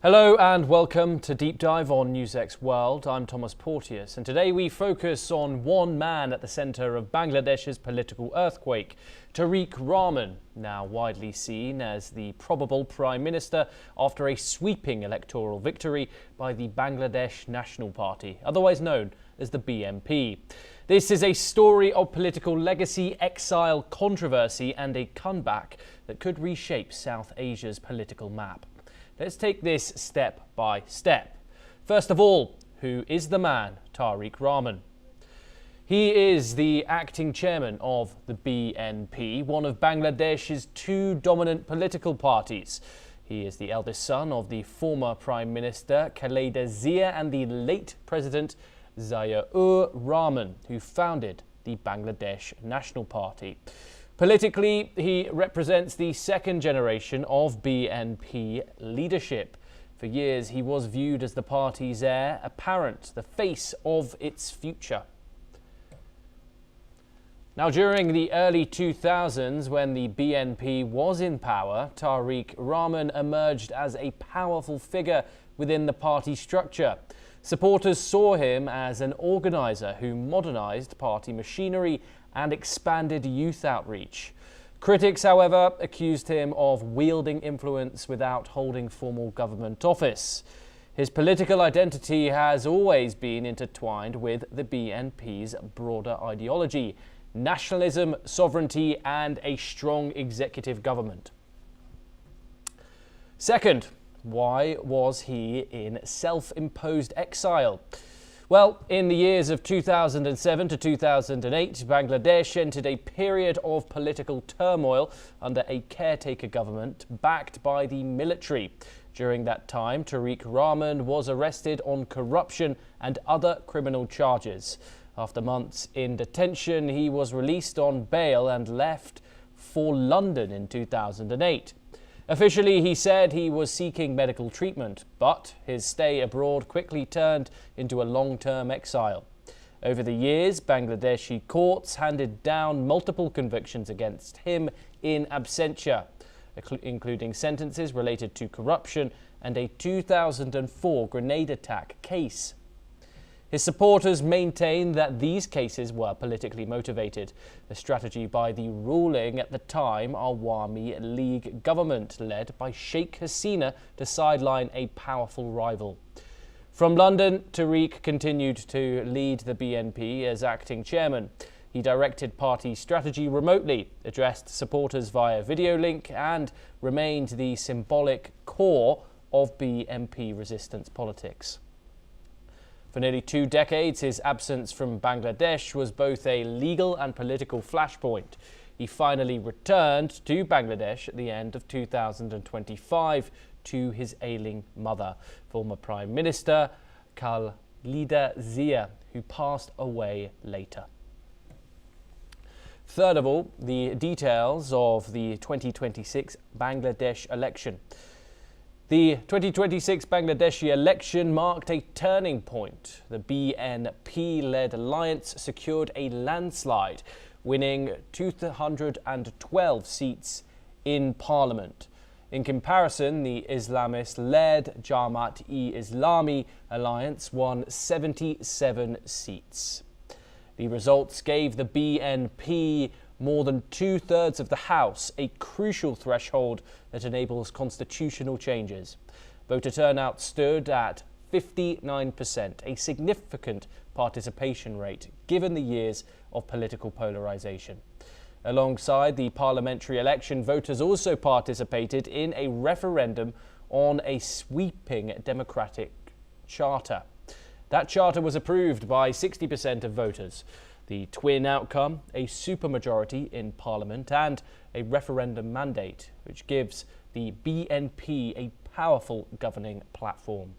Hello and welcome to Deep Dive on NewsX World. I'm Thomas Porteous, and today we focus on one man at the centre of Bangladesh's political earthquake, Tarique Rahman, now widely seen as the probable Prime Minister after a sweeping electoral victory by the Bangladesh National Party, otherwise known as the BNP. This is a story of political legacy, exile, controversy and a comeback that could reshape South Asia's political map. Let's take this step by step. First of all, who is the man, Tarique Rahman? He is the acting chairman of the BNP, one of Bangladesh's two dominant political parties. He is the eldest son of the former Prime Minister Khaleda Zia and the late President Ziaur Rahman, who founded the Bangladesh National Party. Politically, he represents the second generation of BNP leadership. For years, he was viewed as the party's heir apparent, the face of its future. Now, during the early 2000s, when the BNP was in power, Tarique Rahman emerged as a powerful figure within the party structure. Supporters saw him as an organizer who modernized party machinery and expanded youth outreach. Critics, however, accused him of wielding influence without holding formal government office. His political identity has always been intertwined with the BNP's broader ideology: nationalism, sovereignty, and a strong executive government. Second, why was he in self-imposed exile? Well, in the years of 2007 to 2008, Bangladesh entered a period of political turmoil under a caretaker government backed by the military. During that time, Tarique Rahman was arrested on corruption and other criminal charges. After months in detention, he was released on bail and left for London in 2008. Officially, he said he was seeking medical treatment, but his stay abroad quickly turned into a long-term exile. Over the years, Bangladeshi courts handed down multiple convictions against him in absentia, including sentences related to corruption and a 2004 grenade attack case. His supporters maintained that these cases were politically motivated, a strategy by the ruling at the time Awami League government led by Sheikh Hasina to sideline a powerful rival. From London, Tarique continued to lead the BNP as acting chairman. He directed party strategy remotely, addressed supporters via video link, and remained the symbolic core of BNP resistance politics. For nearly 2 decades, his absence from Bangladesh was both a legal and political flashpoint. He finally returned to Bangladesh at the end of 2025 to his ailing mother, former Prime Minister Khaleda Zia, who passed away later. Third of all, the details of the 2026 Bangladesh election. The 2026 Bangladeshi election marked a turning point. The BNP-led alliance secured a landslide, winning 212 seats in parliament. In comparison, the Islamist-led Jamaat-e-Islami alliance won 77 seats. The results gave the BNP more than 2/3 of the House, a crucial threshold that enables constitutional changes. Voter turnout stood at 59%, a significant participation rate given the years of political polarization. Alongside the parliamentary election, voters also participated in a referendum on a sweeping democratic charter. That charter was approved by 60% of voters. The twin outcome, a supermajority in Parliament and a referendum mandate, which gives the BNP a powerful governing platform.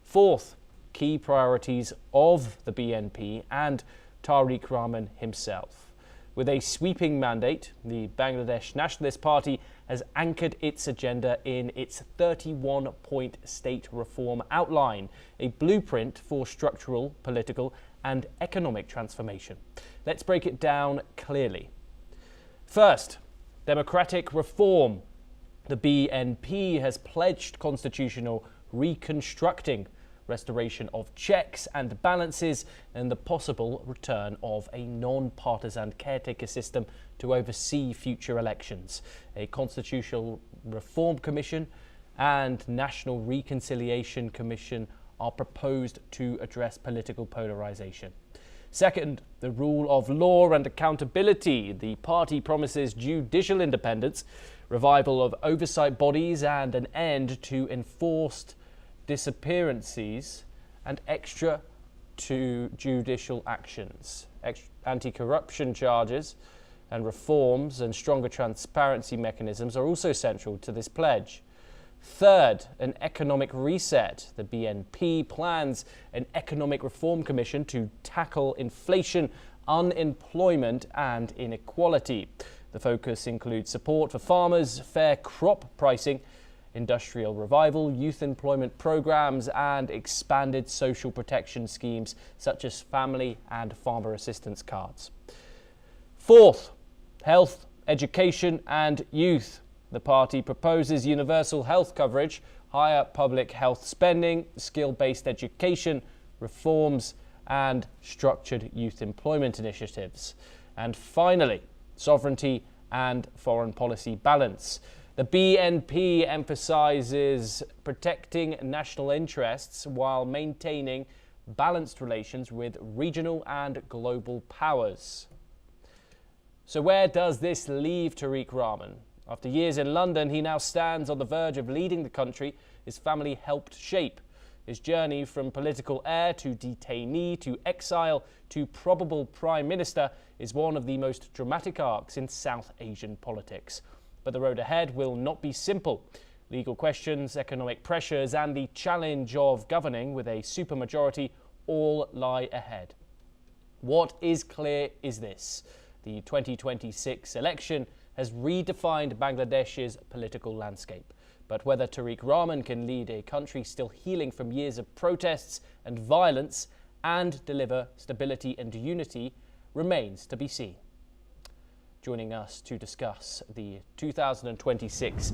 Fourth, key priorities of the BNP and Tarique Rahman himself. With a sweeping mandate, the Bangladesh Nationalist Party has anchored its agenda in its 31-point state reform outline, a blueprint for structural, political and economic transformation. Let's break it down clearly. First, democratic reform. The BNP has pledged constitutional reconstructing, restoration of checks and balances, and the possible return of a non-partisan caretaker system to oversee future elections. A constitutional reform commission and National Reconciliation Commission are proposed to address political polarization. Second, the rule of law and accountability. The party promises judicial independence, revival of oversight bodies, and an end to enforced disappearances and extra to judicial actions. Anti-corruption charges and reforms and stronger transparency mechanisms are also central to this pledge. Third, an economic reset. The BNP plans an economic reform commission to tackle inflation, unemployment and inequality. The focus includes support for farmers, fair crop pricing, industrial revival, youth employment programs and expanded social protection schemes such as family and farmer assistance cards. Fourth, health, education and youth. The party proposes universal health coverage, higher public health spending, skill-based education, reforms and structured youth employment initiatives. And finally, sovereignty and foreign policy balance. The BNP emphasises protecting national interests while maintaining balanced relations with regional and global powers. So where does this leave Tarique Rahman? After years in London, he now stands on the verge of leading the country his family helped shape. His journey from political heir to detainee to exile to probable prime minister is one of the most dramatic arcs in South Asian politics. But the road ahead will not be simple. Legal questions, economic pressures and the challenge of governing with a supermajority all lie ahead. What is clear is this: the 2026 election has redefined Bangladesh's political landscape. But whether Tarique Rahman can lead a country still healing from years of protests and violence and deliver stability and unity remains to be seen. Joining us to discuss the 2026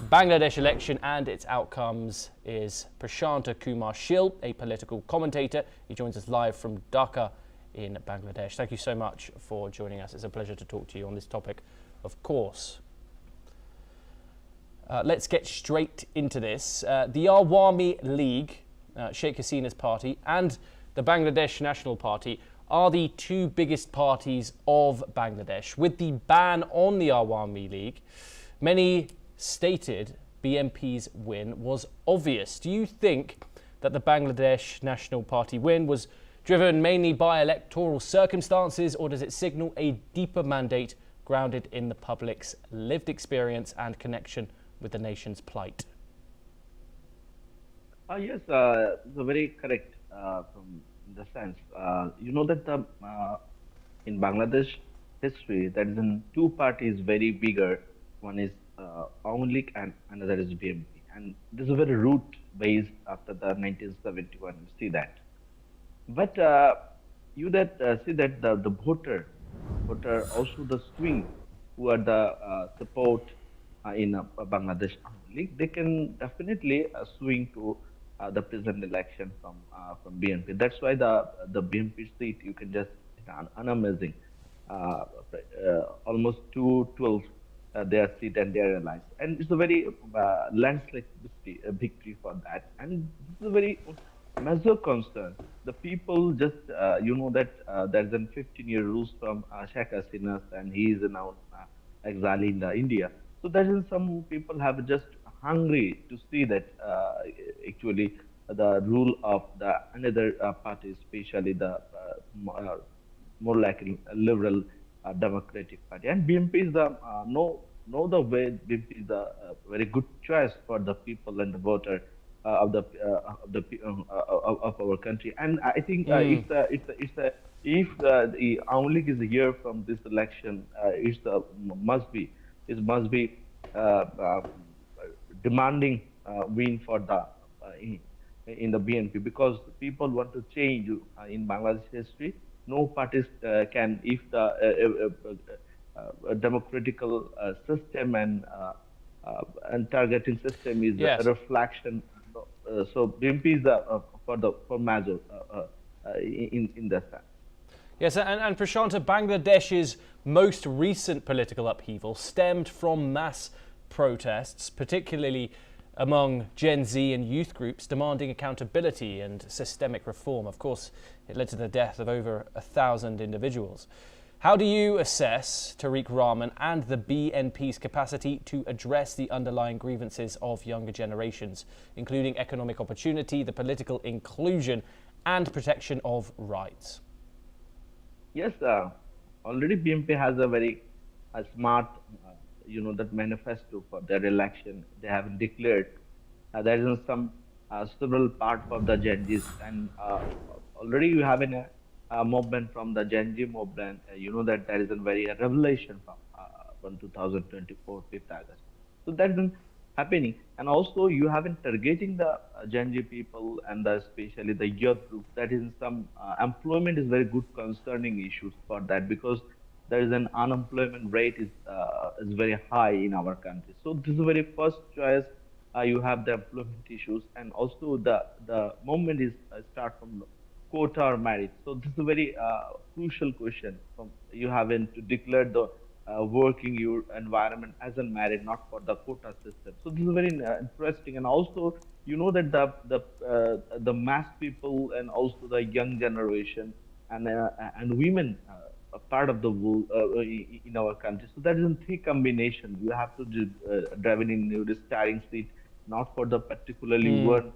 Bangladesh election and its outcomes is Prashanta Kumar Shil, a political commentator. He joins us live from Dhaka in Bangladesh. Thank you so much for joining us. It's a pleasure to talk to you on this topic, of course. Let's get straight into this. The Awami League, Sheikh Hasina's party, and the Bangladesh National Party are the two biggest parties of Bangladesh. With the ban on the Awami League, many stated BNP's win was obvious. Do you think that the Bangladesh National Party win was driven mainly by electoral circumstances, or does it signal a deeper mandate grounded in the public's lived experience and connection with the nation's plight? Yes, it's very correct from the sense. You know that in Bangladesh history, there is two parties very bigger. One is Awami League and another is BNP. And this is a very root based after the 1971. You see that. But you that see that the voter also the swing who are the support in Bangladesh Awami League, they can definitely swing to the present election from BNP. That's why the BNP seat you can just unamazing, almost 212 their seat and their allies, and it's a very landslide victory for that. And this is a very major concern. The people just you know that there's a 15-year rules from Sheikh Hasina, and he is now exile in India. So there is some people have just hungry to see that actually the rule of the another party, especially the more like a liberal democratic party. And BNP is the know the way BNP is the very good choice for the people and the voter of our country. And I think if the Awami League is here from this election, it must be demanding win for the in the BNP, because people want to change in Bangladesh history. No parties can, if the democratical system and and targeting system is a Yes. reflection. So BNP is for major in that sense. Yes, and Prashanta, Bangladesh's most recent political upheaval stemmed from mass protests, particularly among Gen Z and youth groups demanding accountability and systemic reform. Of course, it led to the death of over 1,000 individuals. How do you assess Tarique Rahman and the BNP's capacity to address the underlying grievances of younger generations, including economic opportunity, the political inclusion, and protection of rights? Yes, already BMP has a very smart, that manifesto for their election. They have declared there is some several part for the Gen Zs, and already you have a movement from the Gen Z movement. You know that there is a very revelation from 2024 5th August. So that is happening, and also you have been targeting the Gen Z people and especially the youth group. That is some employment is very good concerning issues for that, because there is an unemployment rate is very high in our country. So this is the very first choice. You have the employment issues, and also the moment is start from quota or merit. So this is a very crucial question. From you having to declare the working your environment as a merit, not for the quota system. So this is very interesting, and also you know that the mass people and also the young generation and women a part of the world in our country. So that is a three combination. You have to drive in the steering seat, not for the particularly one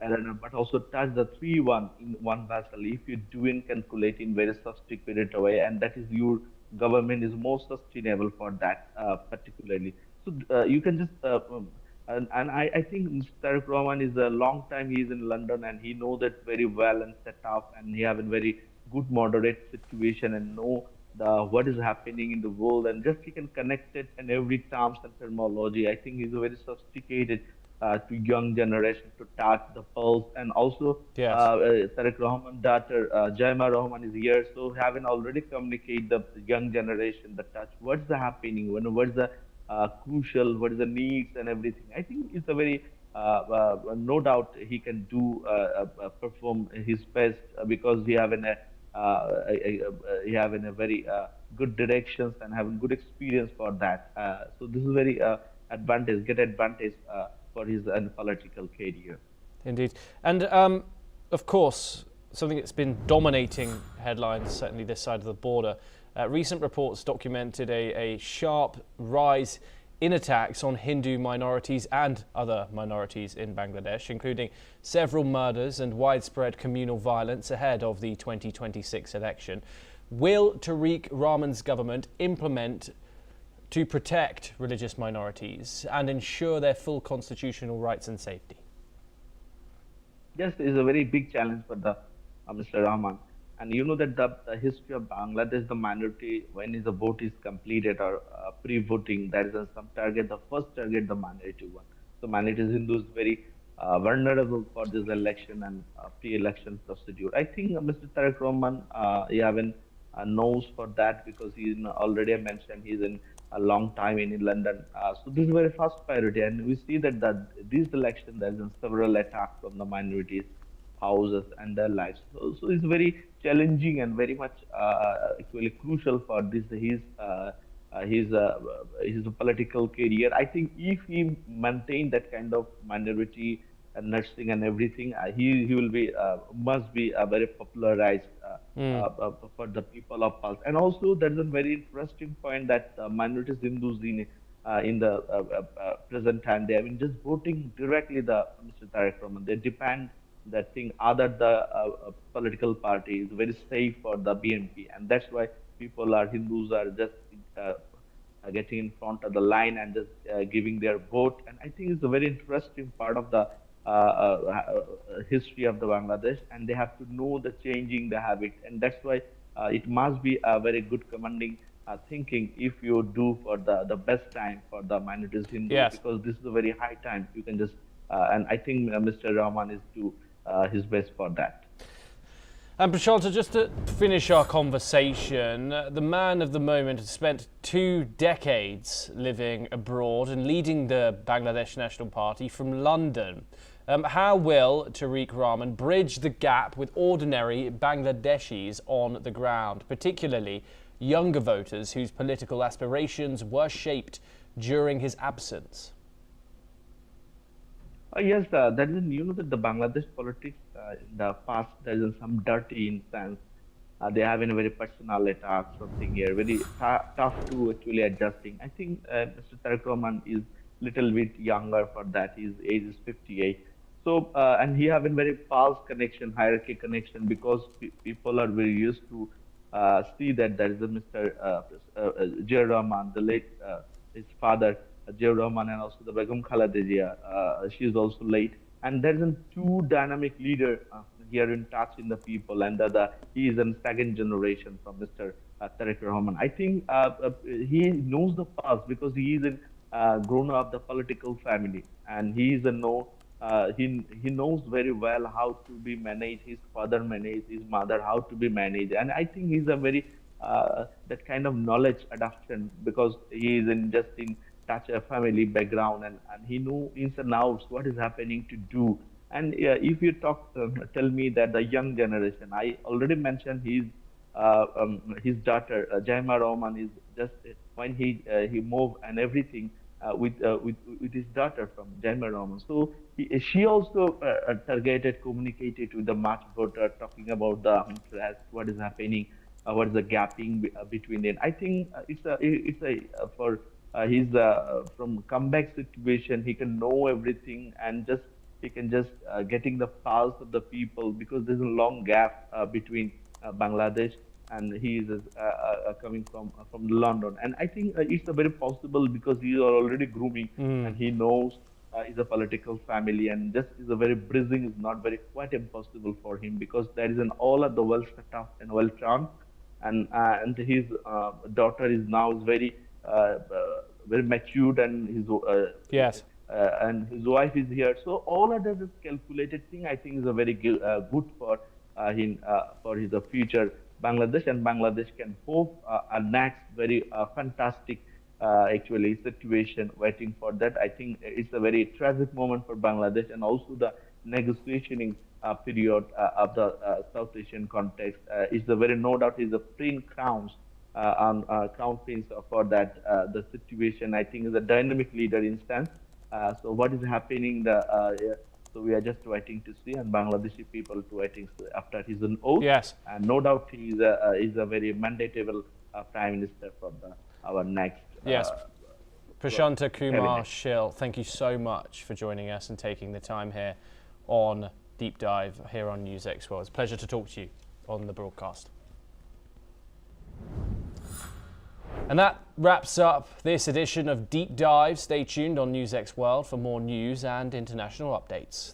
arena, but also touch the 3-1 in one vessel. If you do in calculate in very sophisticated way, and that is your government is more sustainable for that particularly. So you can just and I think Mr. Tarique Rahman is a long time he is in London, and he know that very well and set up, and he have a very good moderate situation and know the what is happening in the world, and just he can connect it and every terms and terminology. I think he's a very sophisticated to young generation to touch the pulse, and also Yes. Tariq Rahman daughter Jaima Rahman is here, so having already communicate the young generation the touch what's the happening, what's the crucial, what is the needs and everything. I think it's a very no doubt he can do perform his best because he have he have in a very good directions and having good experience for that. So this is very advantage, get advantage for his political career. Indeed. And of course, something that's been dominating headlines, certainly this side of the border, recent reports documented a sharp rise in attacks on Hindu minorities and other minorities in Bangladesh, including several murders and widespread communal violence ahead of the 2026 election. Will Tarique Rahman's government implement to protect religious minorities and ensure their full constitutional rights and safety? Yes, it's a very big challenge for the Mr. Rahman. And you know that the history of Bangladesh, the minority, when is the vote is completed or pre-voting, there is some target, the first target, the minority one. So minority Hindus very vulnerable for this election and pre-election procedure. I think Mr. Tariq Rahman, even knows for that, because he's already I mentioned he's in a long time in London. So this is very first priority, and we see that this election there's been several attacks from the minorities houses and their lives. So it's very challenging and very much equally crucial for this his political career. I think if he maintain that kind of minority and nursing and everything, he will be must be a very popularized for the people of Pulse. And also there's a very interesting point that minorities Hindus in the present time they have been just voting directly the Mr. Tariq Rahman. They depend that thing other the political party is very safe for the BNP, and that's why people are Hindus are just getting in front of the line and just giving their vote. And I think it's a very interesting part of the history of the Bangladesh, and they have to know the changing the habit, and that's why it must be a very good commanding thinking if you do for the best time for the minorities Hindu, Yes. because this is a very high time. You can just and I think Mr. Rahman is do his best for that. And Prashanta, just to finish our conversation, the man of the moment has spent 2 decades living abroad and leading the Bangladesh National Party from London. How will Tarique Rahman bridge the gap with ordinary Bangladeshis on the ground, particularly younger voters whose political aspirations were shaped during his absence? Yes, that is, that the Bangladesh politics in the past, there is some dirty instance. They have been very personal attack, something here, very tough to actually adjusting. I think Mr. Tariq Rahman is little bit younger for that. His age is 58. So, and he have a very false connection, hierarchy connection, because people are very used to see that there is a Mr. Jir Rahman, the late his father, Jir Rahman, and also the Begum Khaleda Zia. She is also late, and there is a two dynamic leader here in touch in the people, and he is a second generation from Mr. Tariq Rahman. I think he knows the past because he is a grown up the political family, and he is a know. He knows very well how to be managed. His father managed, his mother how to be managed, and I think he's a very that kind of knowledge adoption because he is in just in touch a family background, and he know ins and outs what is happening to do. And if you tell me that the young generation, I already mentioned his daughter Jaima Rahman is just when he moved and everything with his daughter from Jaima Rahman. So she also targeted, communicated with the mass voter, talking about the interest, what is happening, what is the gapping between them. I think it's a for his from comeback situation, he can know everything and just he can just getting the pulse of the people because there's a long gap between Bangladesh and he is coming from London. And I think it's a very possible because he are already grooming and he knows is a political family and just is a very bridging is not very quite impossible for him because there is an all of the well set up and well charmed and his daughter is now is very matured and his Yes. And his wife is here. So all of that is calculated thing. I think is a very good for his future Bangladesh, and Bangladesh can hope a next very fantastic actually situation waiting for that. I think it's a very tragic moment for Bangladesh and also the negotiating period of the South Asian context is the very no doubt is the prince crowns on crown prince for that the situation. I think is a dynamic leader instance. So what is happening? So we are just waiting to see, and Bangladeshi people to waiting after his own oath. Yes. And no doubt he is a very mandatable prime minister for our next. Yes. Prashanta Kumar cabinet. Shil, thank you so much for joining us and taking the time here on Deep Dive here on News X World. It's a pleasure to talk to you on the broadcast. And that wraps up this edition of Deep Dive. Stay tuned on News X World for more news and international updates.